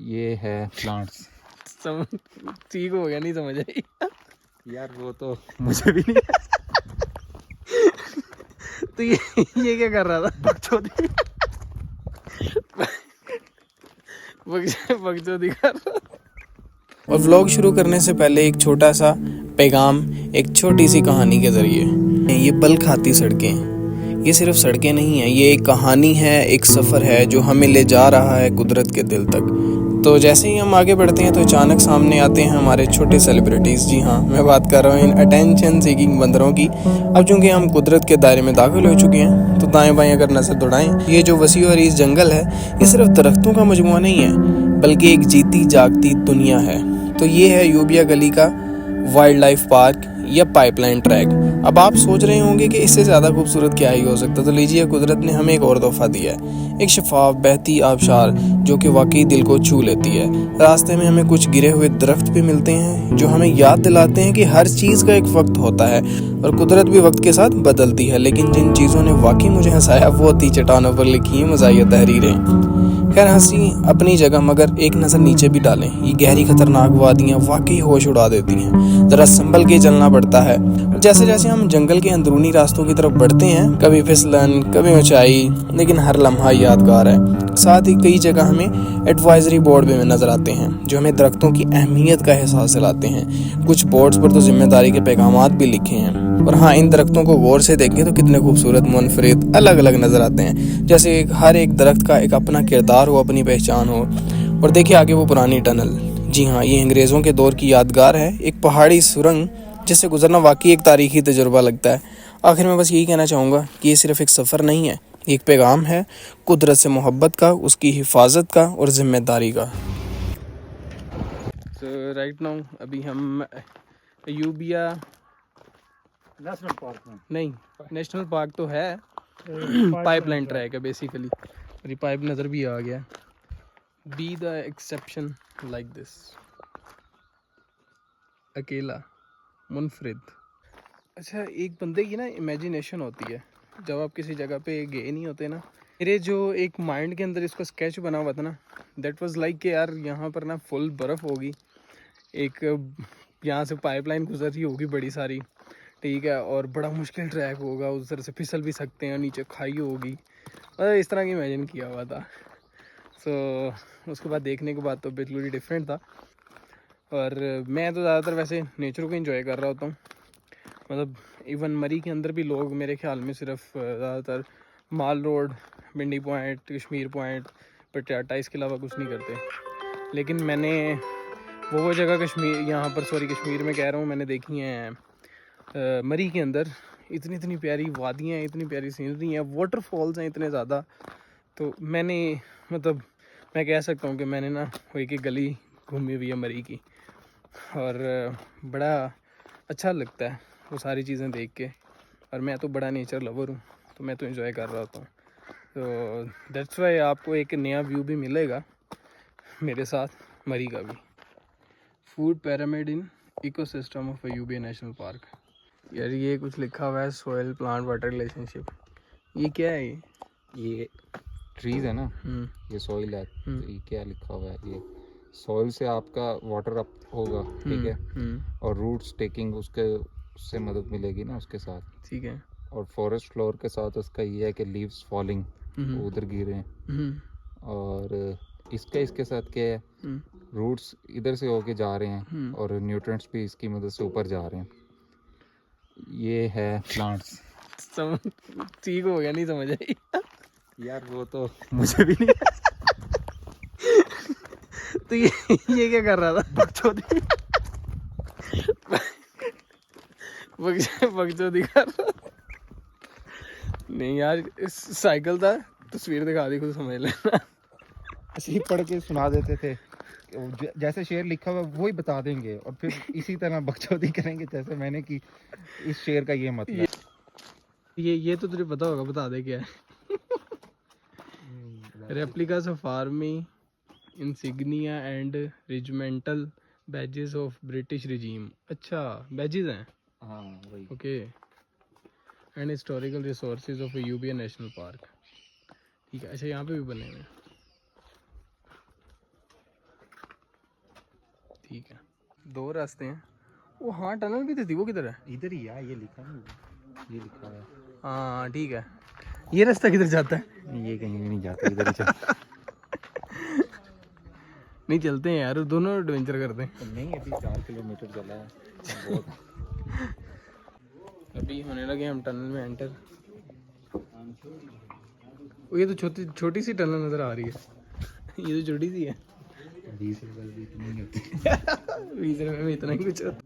ये है प्लांट्स। ठीक हो गया, नहीं समझ आई यार वो तो मुझे भी नहीं तो ये क्या कर रहा था? बकचोदी। बकचोदी कर रहा। और व्लॉग शुरू करने से पहले एक छोटा सा पैगाम, एक छोटी सी कहानी के ज़रिए। ये पल खाती सड़कें, ये सिर्फ सड़कें नहीं हैं, ये एक कहानी है, एक सफ़र है जो हमें ले जा रहा है कुदरत के दिल तक। तो जैसे ही हम आगे बढ़ते हैं तो अचानक सामने आते हैं हमारे छोटे सेलिब्रिटीज़। जी हाँ, मैं बात कर रहा हूँ इन अटेंशन सीकिंग बंदरों की। अब चूंकि हम कुदरत के दायरे में दाखिल हो चुके हैं तो दाएं बाएं अगर नज़र दौड़ाएं, ये जो वसी और इस जंगल है ये सिर्फ दरख्तों का मजमुआ नहीं है, बल्कि एक जीती जागती दुनिया है। तो ये है यूबिया गली का वाइल्ड लाइफ पार्क या पाइपलाइन ट्रैक। अब आप सोच रहे होंगे कि इससे ज़्यादा खूबसूरत क्या ही हो सकता, तो लीजिए, कुदरत ने हमें एक और तोहफा दिया है, एक शफाफ बहती आबशार जो कि वाकई दिल को छू लेती है। रास्ते में हमें कुछ गिरे हुए दरख्त भी मिलते हैं जो हमें याद दिलाते हैं कि हर चीज़ का एक वक्त होता है और कुदरत भी वक्त के साथ बदलती है। लेकिन जिन चीज़ों ने वाकई मुझे हंसाया वो थी चट्टानों पर लिखी है मज़ाहिया तहरीरें। खैर, हंसी अपनी जगह, मगर एक नज़र नीचे भी डालें, ये गहरी खतरनाक वादियाँ वाकई होश उड़ा देती हैं। ज़रा संभल के चलना पड़ता है। जैसे जैसे हम जंगल के अंदरूनी रास्तों की तरफ बढ़ते हैं, कभी फिसलन, कभी ऊंचाई, लेकिन हर लम्हा यादगार है। साथ ही कई जगह हमें एडवाइजरी बोर्ड भी नज़र आते हैं जो हमें दरख्तों की अहमियत का एहसास दिलाते हैं। कुछ बोर्ड्स पर तो जिम्मेदारी के पैगामात भी लिखे हैं। और हाँ, इन दरख्तों को गौर से देखें तो कितने खूबसूरत, मुनफरिद, अलग अलग नज़र आते हैं, जैसे हर एक दरख्त का एक अपना किरदार हो, अपनी पहचान हो। और देखिए आगे वो पुरानी टनल। जी हाँ, ये अंग्रेज़ों के दौर की यादगार है, एक पहाड़ी सुरंग जिससे गुजरना वाकई एक तारीखी तजुर्बा लगता है। आखिर में बस यही कहना चाहूँगा कि ये सिर्फ एक सफ़र नहीं है, एक पैगाम है कुदरत से मोहब्बत का, उसकी हिफाजत का और ज़िम्मेदारी का। सो राइट नाउ अभी हम यूबिया नेशनल पार्क में नहीं, नेशनल पार्क तो है, पाइपलाइन ट्रैक है बेसिकली। और ये पाइप नज़र भी आ गया। Be the exception like this. अकेला, मुनफरिद। अच्छा, एक बंदे की ना इमेजिनेशन होती है जब आप किसी जगह पे गए नहीं होते ना। मेरे जो एक माइंड के अंदर इसका स्केच बना हुआ था ना, दैट वाज लाइक कि यार यहाँ पर ना फुल बर्फ़ होगी, एक यहाँ से पाइपलाइन गुजर रही होगी बड़ी सारी, ठीक है, और बड़ा मुश्किल ट्रैक होगा, उस तरह से फिसल भी सकते हैं, नीचे खाई होगी, और इस तरह की इमेजिन किया हुआ था। सो उसके बाद देखने के बाद तो बिल्कुल ही डिफरेंट था। और मैं तो ज़्यादातर वैसे नेचर को एंजॉय कर रहा होता हूँ। मतलब इवन मरी के अंदर भी लोग मेरे ख्याल में सिर्फ ज़्यादातर माल रोड, बिंडी पॉइंट, कश्मीर पॉइंट, पटियाटा, इसके अलावा कुछ नहीं करते। लेकिन मैंने वो जगह कश्मीर, यहाँ पर सॉरी कश्मीर में कह रहा हूँ, मैंने देखी हैं मरी के अंदर इतनी इतनी प्यारी वादियाँ हैं, इतनी प्यारी सीनरी हैं, वाटरफॉल्स हैं इतने ज़्यादा। तो मैंने मतलब मैं कह सकता हूँ कि मैंने ना वो एक गली घूमी हुई है मरी की, और बड़ा अच्छा लगता है वो सारी चीज़ें देख के। और मैं तो बड़ा नेचर लवर हूँ, तो मैं तो एंजॉय कर रहा होता हूँ। तो दैट्स वाई आपको एक नया व्यू भी मिलेगा मेरे साथ मरी का भी। Food pyramid in ecosystem of Ayubia national park. यार ये कुछ लिखा हुआ है, सॉइल प्लांट वाटर रिलेशनशिप। ये क्या है? ये ट्रीज है ना, ये सॉइल है। तो ये क्या लिखा हुआ है, ये सॉइल से आपका वाटर अप होगा, ठीक है, और रूट्स टेकिंग उससे मदद मिलेगी ना उसके साथ, ठीक है। और फॉरेस्ट फ्लोर के साथ उसका ये है कि लीव्स फॉलिंग, वो उधर गिर रहे हैं, और इसके साथ क्या है, रूट्स इधर से होके जा रहे हैं और न्यूट्रिएंट्स भी इसकी मदद से ऊपर जा रहे हैं। ये है प्लांट्स। ठीक हो गया, नहीं समझ आई यार वो तो मुझे भी नहीं तो ये क्या कर रहा था? बकचोदी। बकचोदी कर रहा था। नहीं यार, इस साइकिल था, तस्वीर दिखा दी, खुद समझ लेना। ऐसे ही पढ़ के सुना देते थे, जैसे शेर लिखा हुआ वही बता देंगे, और फिर इसी तरह बकचोदी करेंगे जैसे मैंने की। इस शेर का ये मतलब ये तो तुझे पता होगा, बता दे क्या है। Replicas of army insignia and regimental badges of British regime. अच्छा, बैजेस हैं। हाँ वही। Okay. And historical resources of Ayubia national park. ठीक है, अच्छा यहाँ पे भी बने हुए हैं। ठीक है, 2 रास्ते हैं। वो हाँ टनल भी तो थी, वो किधर है? इधर ही है, ये लिखा नहीं, ये लिखा है। हाँ ठीक है। ये रास्ता किधर जाता है? ये कहीं भी नहीं जाता, इधर ही जाता। नहीं चलते हैं यार, दोनों एडवेंचर करते हैं। नहीं अभी 4 किलोमीटर चला है बहुत। अभी होने लगे हम टनल में एंटर। ये तो छोटी छोटी सी टनल नज़र आ रही है। ये तो छोटी सी है। 20 रुपये भी इतनी नहीं होती। 20 रुपये में इतना ही कुछ होता।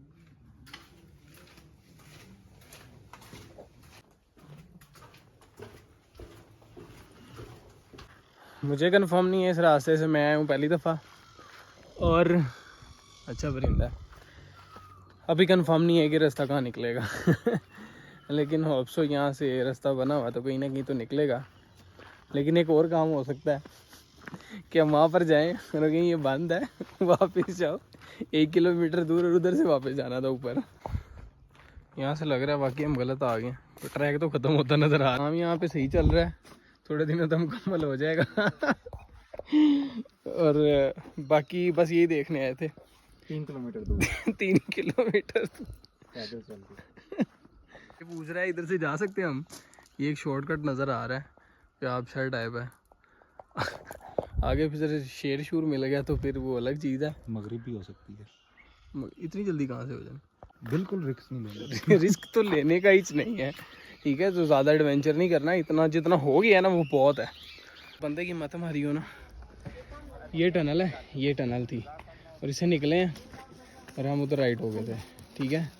मुझे कंफर्म नहीं है इस रास्ते से, मैं आया हूँ पहली दफ़ा। और अच्छा परिंदा है। अभी कंफर्म नहीं है कि रास्ता कहाँ निकलेगा। लेकिन होप सो यहाँ से रास्ता बना हुआ तो कहीं ना कहीं तो निकलेगा। लेकिन एक और काम हो सकता है कि हम वहाँ पर जाएं और कहीं ये बंद है, वापस जाओ 1 किलोमीटर दूर और उधर से वापस जाना था ऊपर। यहाँ से लग रहा है वाकई हम गलत आ गए। तो ट्रैक तो ख़त्म होता नज़र आ रहा है। हम यहाँ पे सही चल रहा है, थोड़े दिनों तो मुकम्मल हो जाएगा। और बाकी बस यही देखने आए थे। 3 किलोमीटर दूर 3 किलोमीटर पैदल चल के। ये पूछ रहा है इधर से जा सकते हैं हम? ये एक शॉर्टकट नज़र आ रहा है, प्याब शहर टाइप है। आगे फिर शेर शूर मिल गया तो फिर वो अलग चीज़ है। मगरिब भी हो सकती है। इतनी जल्दी कहाँ से हो जाए? बिल्कुल रिस्क नहीं लेना। रिस्क तो लेने का ही नहीं है, ठीक है। तो ज़्यादा एडवेंचर नहीं करना, इतना जितना हो गया ना वो बहुत है। बंदे की मत मारी हो ना। ये टनल है, ये टनल थी और इसे निकले हैं और हम उधर राइट हो गए थे, ठीक है।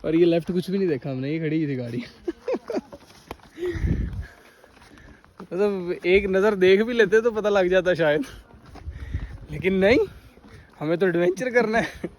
और ये लेफ्ट कुछ भी नहीं देखा हमने, ये खड़ी थी गाड़ी। मतलब एक नज़र देख भी लेते तो पता लग जाता शायद, लेकिन नहीं, हमें तो एडवेंचर करना है।